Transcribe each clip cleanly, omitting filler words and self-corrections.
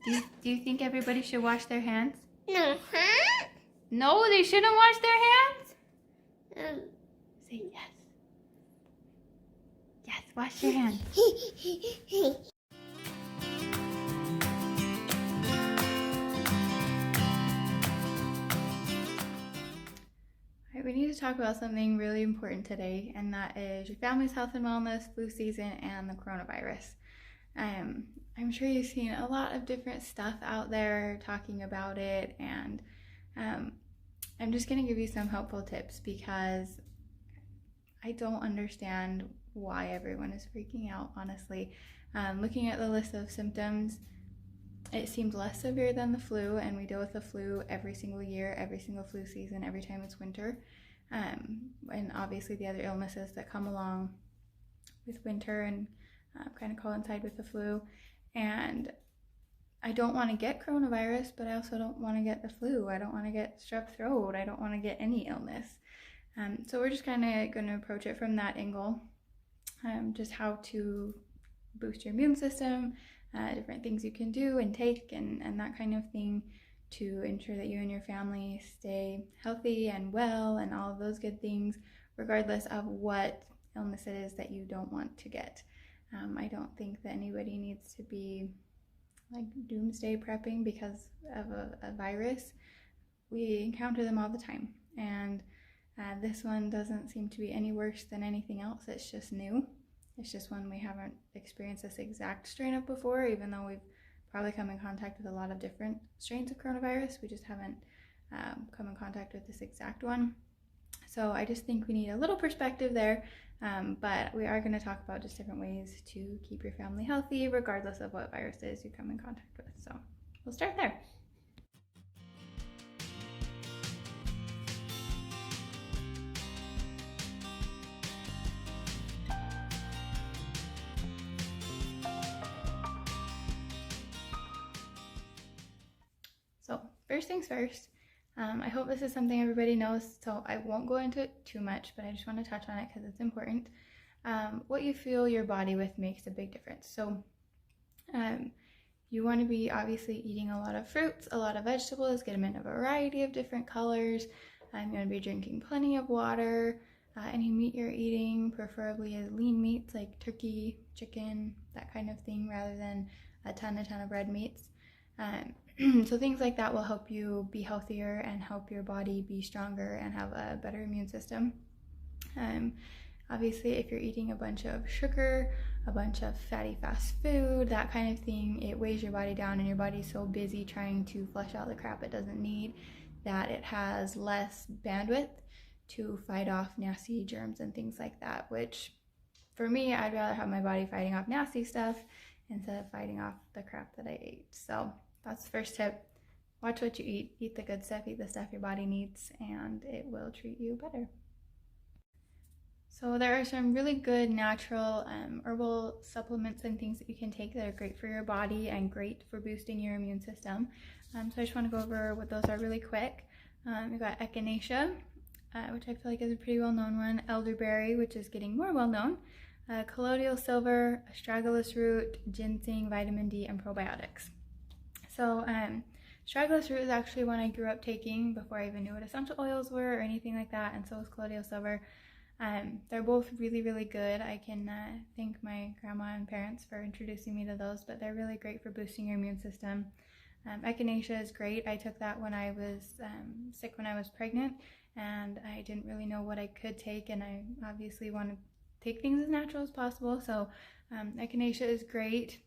Do you think everybody should wash their hands? No, huh? No, they shouldn't wash their hands? Say yes. Yes, wash your hands. Alright, we need to talk about something really important today, and that is your family's health and wellness, flu season, and the coronavirus. I'm sure you've seen a lot of different stuff out there talking about it, and I'm just going to give you some helpful tips because I don't understand why everyone is freaking out, honestly. Looking at the list of symptoms, it seems less severe than the flu, and we deal with the flu every single year, every single flu season, every time it's winter. And obviously the other illnesses that come along with winter and kind of coincide with the flu. And I don't want to get coronavirus, but I also don't want to get the flu. I don't want to get strep throat. I don't want to get any illness. So we're just kind of going to approach it from that angle, just how to boost your immune system, different things you can do and take and that kind of thing to ensure that you and your family stay healthy and well and all of those good things, regardless of what illness it is that you don't want to get. I don't think that anybody needs to be like doomsday prepping because of a virus. We encounter them all the time, and this one doesn't seem to be any worse than anything else. It's just new. It's just one we haven't experienced this exact strain of before, even though we've probably come in contact with a lot of different strains of coronavirus. We just haven't come in contact with this exact one. So I just think we need a little perspective there, but we are going to talk about just different ways to keep your family healthy, regardless of what viruses you come in contact with. So we'll start there. So first things first, I hope this is something everybody knows, so I won't go into it too much, but I just want to touch on it because it's important. What you fuel your body with makes a big difference. So you want to be obviously eating a lot of fruits, a lot of vegetables, get them in a variety of different colors. You want to be drinking plenty of water. Any meat you're eating, preferably is lean meats like turkey, chicken, that kind of thing, rather than a ton of red meats. So things like that will help you be healthier and help your body be stronger and have a better immune system. Obviously, if you're eating a bunch of sugar, a bunch of fatty fast food, that kind of thing, it weighs your body down, and your body's so busy trying to flush out the crap it doesn't need that it has less bandwidth to fight off nasty germs and things like that, which for me, I'd rather have my body fighting off nasty stuff instead of fighting off the crap that I ate. So that's the first tip. Watch what you eat. Eat the good stuff. Eat the stuff your body needs, and it will treat you better. So there are some really good natural herbal supplements and things that you can take that are great for your body and great for boosting your immune system. So I just want to go over what those are really quick. We've got echinacea, which I feel like is a pretty well-known one. Elderberry, which is getting more well-known. Colloidal silver, astragalus root, ginseng, vitamin D, and probiotics. So astragalus root is actually one I grew up taking before I even knew what essential oils were or anything like that, and so is colloidal silver. They're both really, really good. I can thank my grandma and parents for introducing me to those, but they're really great for boosting your immune system. Echinacea is great. I took that when I was sick when I was pregnant, and I didn't really know what I could take, and I obviously want to take things as natural as possible, so echinacea is great.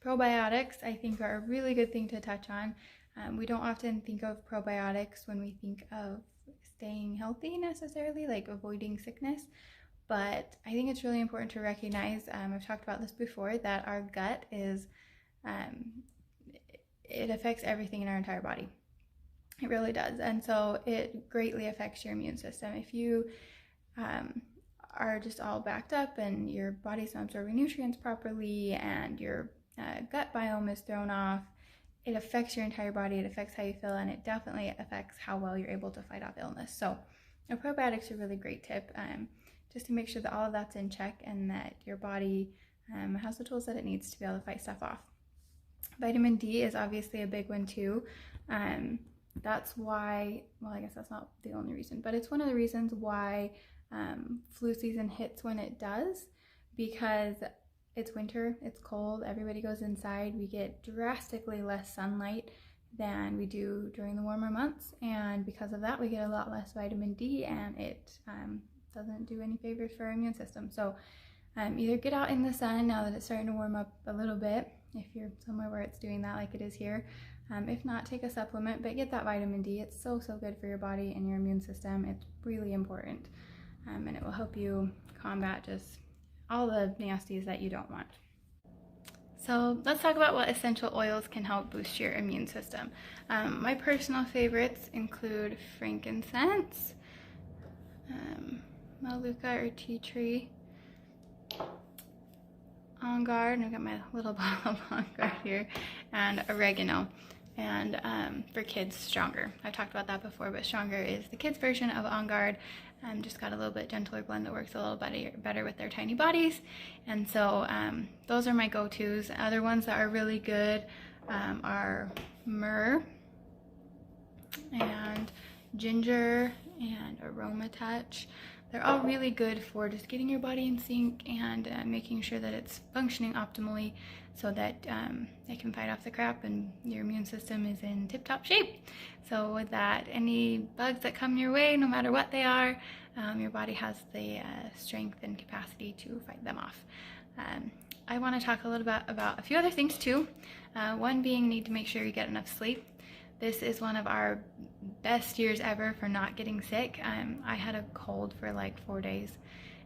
Probiotics, I think, are a really good thing to touch on. We don't often think of probiotics when we think of staying healthy necessarily, like avoiding sickness, but I think it's really important to recognize, I've talked about this before, that our gut is, it affects everything in our entire body. It really does, and so it greatly affects your immune system. If you are just all backed up and your body's not absorbing nutrients properly and your gut biome is thrown off, it affects your entire body, it affects how you feel, and it definitely affects how well you're able to fight off illness. So probiotics are a really great tip, just to make sure that all of that's in check and that your body has the tools that it needs to be able to fight stuff off. Vitamin D is obviously a big one too. That's why, well, I guess that's not the only reason, but it's one of the reasons why flu season hits when it does, because it's winter, it's cold, everybody goes inside, we get drastically less sunlight than we do during the warmer months, and because of that we get a lot less vitamin D, and it doesn't do any favors for our immune system. So either get out in the sun now that it's starting to warm up a little bit, if you're somewhere where it's doing that like it is here. If not, take a supplement, but get that vitamin D. It's so good for your body and your immune system. It's really important, and it will help you combat just all the nasties that you don't want. So let's talk about what essential oils can help boost your immune system. My personal favorites include frankincense, manuka or tea tree, On Guard, and I've got my little bottle of On Guard here, and oregano. And for kids, Stronger. I've talked about that before, but Stronger is the kids version of On Guard. Just got a little bit gentler blend that works a little better with their tiny bodies. And so those are my go-tos. Other ones that are really good are myrrh and ginger and aroma touch. They're all really good for just getting your body in sync and making sure that it's functioning optimally, so that it can fight off the crap and your immune system is in tip-top shape. So with that, any bugs that come your way, no matter what they are, your body has the strength and capacity to fight them off. I want to talk a little bit about a few other things too. One being, need to make sure you get enough sleep. This is one of our best years ever for not getting sick. I had a cold for like 4 days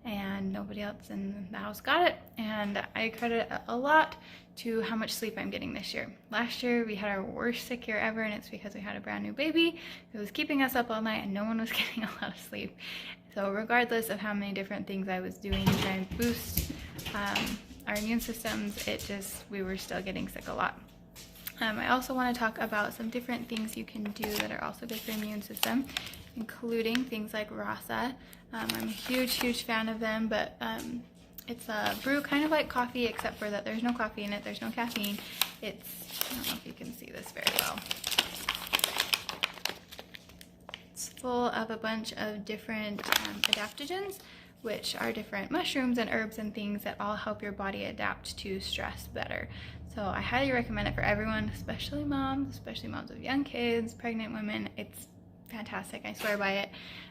and nobody else in the house got it, and I credit it a lot to how much sleep I'm getting this year. Last year we had our worst sick year ever, and it's because we had a brand new baby who was keeping us up all night and no one was getting a lot of sleep. So regardless of how many different things I was doing to try and boost our immune systems, we were still getting sick a lot. I also want to talk about some different things you can do that are also good for your immune system, including things like rasa. I'm a huge fan of them, but it's a brew kind of like coffee, except for that there's no coffee in it, there's no caffeine. I don't know if you can see this very well. It's full of a bunch of different adaptogens, which are different mushrooms and herbs and things that all help your body adapt to stress better. So I highly recommend it for everyone, especially moms of young kids, pregnant women. It's fantastic, I swear by it.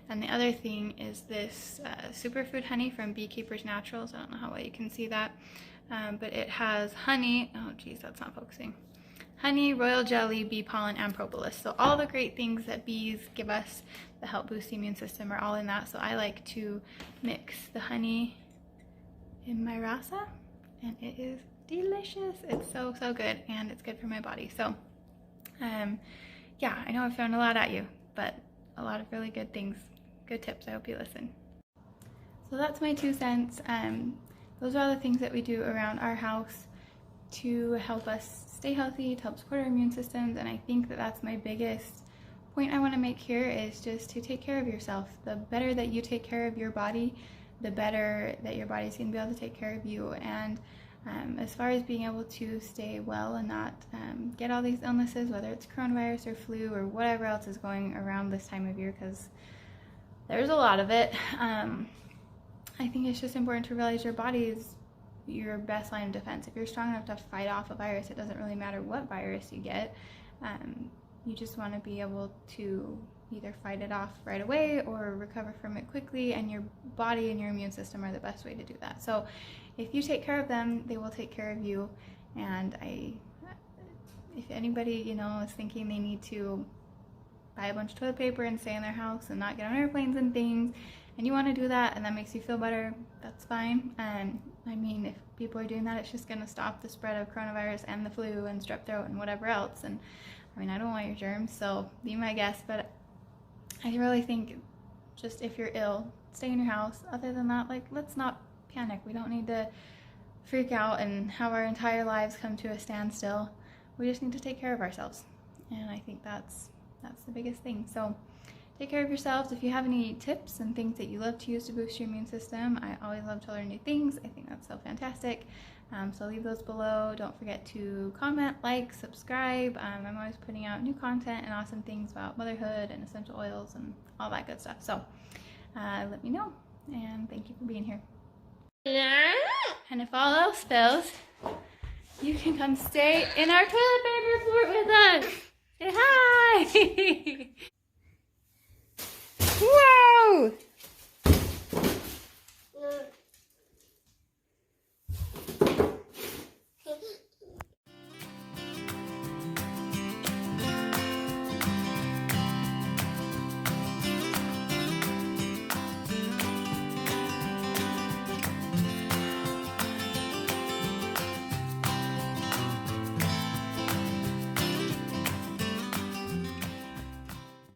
And the other thing is this superfood honey from Beekeepers Naturals. I don't know how well you can see that, but it has honey, oh geez, that's not focusing. Honey, royal jelly, bee pollen, and propolis. So all the great things that bees give us that help boost the immune system are all in that. So I like to mix the honey in my rasa, and it is delicious. It's so good, and it's good for my body. So yeah, I know I've thrown a lot at you, but a lot of really good things, good tips. I hope you listen. So that's my 2 cents. Those are all the things that we do around our house to help us stay healthy, to help support our immune systems. And I think that that's my biggest point I want to make here, is just to take care of yourself. The better that you take care of your body, the better that your body's going to be able to take care of you. And as far as being able to stay well and not get all these illnesses, whether it's coronavirus or flu or whatever else is going around this time of year, because there's a lot of it, I think it's just important to realize your body is your best line of defense. If you're strong enough to fight off a virus, it doesn't really matter what virus you get. You just want to be able to either fight it off right away or recover from it quickly, and your body and your immune system are the best way to do that. So if you take care of them, they will take care of you. And if anybody, is thinking they need to buy a bunch of toilet paper and stay in their house and not get on airplanes and things, and you want to do that and that makes you feel better, that's fine. I mean, if people are doing that, it's just going to stop the spread of coronavirus and the flu and strep throat and whatever else. And I mean, I don't want your germs, so be my guest, but I really think just if you're ill, stay in your house. Other than that, let's not panic. We don't need to freak out and have our entire lives come to a standstill. We just need to take care of ourselves, and I think that's the biggest thing. So take care of yourselves. If you have any tips and things that you love to use to boost your immune system, I always love to learn new things. I think that's so fantastic. So leave those below. Don't forget to comment, like, subscribe. I'm always putting out new content and awesome things about motherhood and essential oils and all that good stuff. So let me know, and thank you for being here. And if all else fails, you can come stay in our toilet paper fort with us. Say hi! Whoa!